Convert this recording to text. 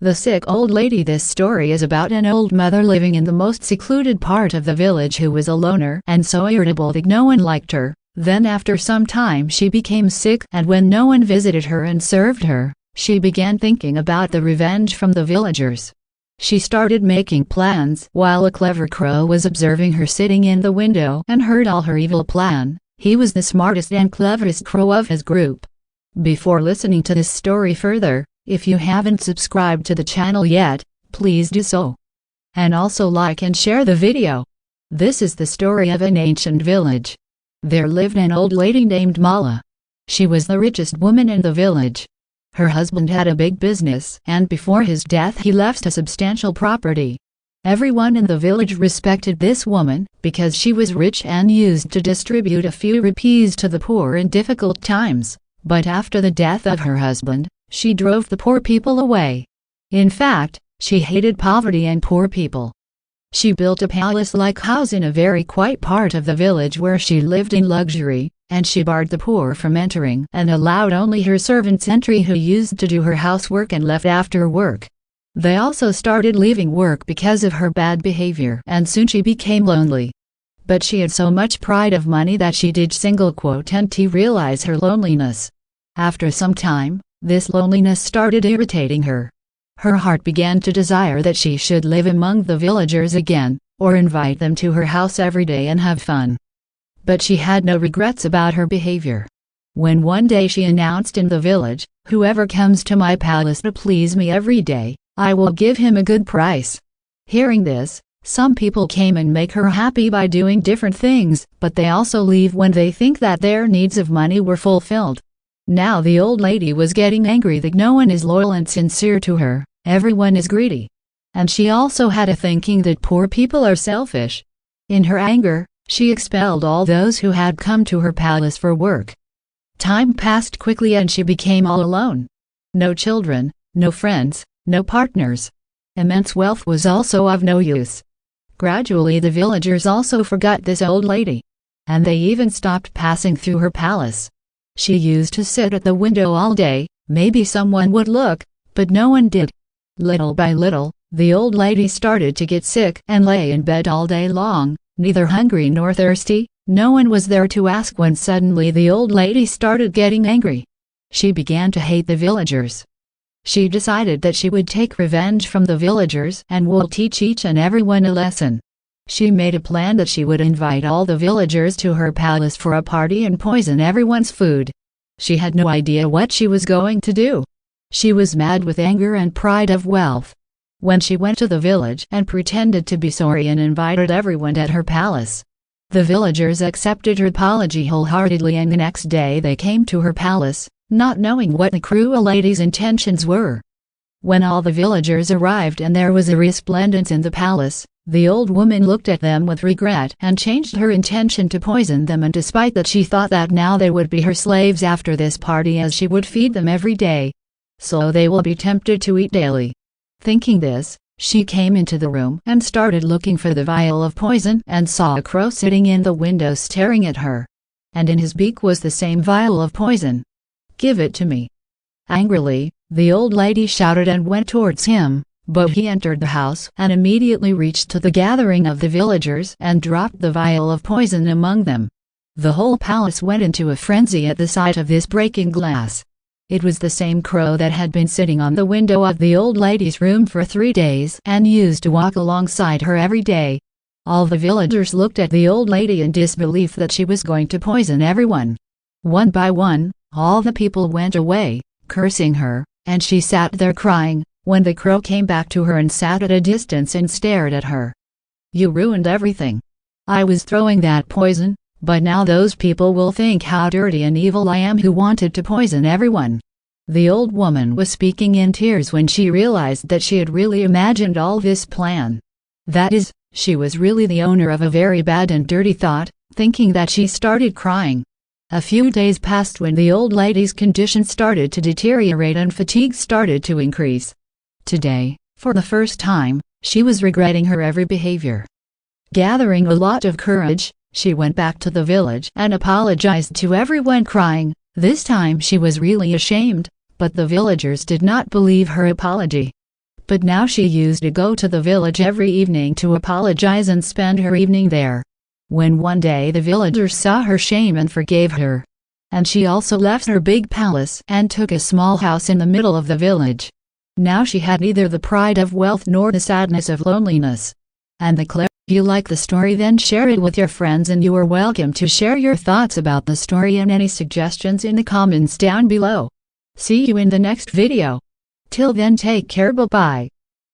The sick old lady. This story is about an old mother living in the most secluded part of the village who was a loner and so irritable that no one liked her. Then after some time she became sick, and when no one visited her and served her, she began thinking about the revenge from the villagers. She started making plans while a clever crow was observing her sitting in the window and heard all her evil plan. He was the smartest and cleverest crow of his group. Before listening to this story further, if you haven't subscribed to the channel yet, please do so. And also like and share the video. This is the story of an ancient village. There lived an old lady named Mala. She was the richest woman in the village. Her husband had a big business, and before his death he left a substantial property. Everyone in the village respected this woman because she was rich and used to distribute a few rupees to the poor in difficult times. But after the death of her husband, she drove the poor people away. In fact, she hated poverty and poor people. She built a palace-like house in a very quiet part of the village where she lived in luxury, and she barred the poor from entering and allowed only her servants entry who used to do her housework and left after work. They also started leaving work because of her bad behavior, and soon she became lonely. But she had so much pride of money that she did realize her loneliness. After some time, this loneliness started irritating her. Her heart began to desire that she should live among the villagers again, or invite them to her house every day and have fun. But she had no regrets about her behavior. When one day she announced in the village, "Whoever comes to my palace to please me every day, I will give him a good price." Hearing this, some people came and make her happy by doing different things, but they also leave when they think that their needs of money were fulfilled. Now the old lady was getting angry that no one is loyal and sincere to her, everyone is greedy. And she also had a thinking that poor people are selfish. In her anger, she expelled all those who had come to her palace for work. Time passed quickly and she became all alone. No children, no friends, no partners. Immense wealth was also of no use. Gradually the villagers also forgot this old lady. And they even stopped passing through her palace. She used to sit at the window all day, maybe someone would look, but no one did. Little by little, the old lady started to get sick and lay in bed all day long, neither hungry nor thirsty. No one was there to ask when suddenly the old lady started getting angry. She began to hate the villagers. She decided that she would take revenge from the villagers and will teach each and everyone a lesson. She made a plan that she would invite all the villagers to her palace for a party and poison everyone's food. She had no idea what she was going to do. She was mad with anger and pride of wealth. When she went to the village and pretended to be sorry and invited everyone at her palace, the villagers accepted her apology wholeheartedly, and the next day they came to her palace, not knowing what the cruel lady's intentions were. When all the villagers arrived and there was a resplendence in the palace, the old woman looked at them with regret and changed her intention to poison them, and despite that she thought that now they would be her slaves after this party as she would feed them every day. So they will be tempted to eat daily. Thinking this, she came into the room and started looking for the vial of poison and saw a crow sitting in the window staring at her. And in his beak was the same vial of poison. "Give it to me." Angrily, the old lady shouted and went towards him. But he entered the house and immediately reached to the gathering of the villagers and dropped the vial of poison among them. The whole palace went into a frenzy at the sight of this breaking glass. It was the same crow that had been sitting on the window of the old lady's room for 3 days and used to walk alongside her every day. All the villagers looked at the old lady in disbelief that she was going to poison everyone. One by one, all the people went away, cursing her, and she sat there crying, when the crow came back to her and sat at a distance and stared at her. "You ruined everything. I was throwing that poison, but now those people will think how dirty and evil I am who wanted to poison everyone." The old woman was speaking in tears when she realized that she had really imagined all this plan. That is, she was really the owner of a very bad and dirty thought. Thinking that, she started crying. A few days passed when the old lady's condition started to deteriorate and fatigue started to increase. Today, for the first time, she was regretting her every behavior. Gathering a lot of courage, she went back to the village and apologized to everyone crying. This time she was really ashamed, but the villagers did not believe her apology. but now she used to go to the village every evening to apologize and spend her evening there. When one day the villagers saw her shame and forgave her. And she also left her big palace and took a small house in the middle of the village. Now she had neither the pride of wealth nor the sadness of loneliness. And if you like the story, then share it with your friends, and you are welcome to share your thoughts about the story and any suggestions in the comments down below. See you in the next video. Till then, take care, bye bye.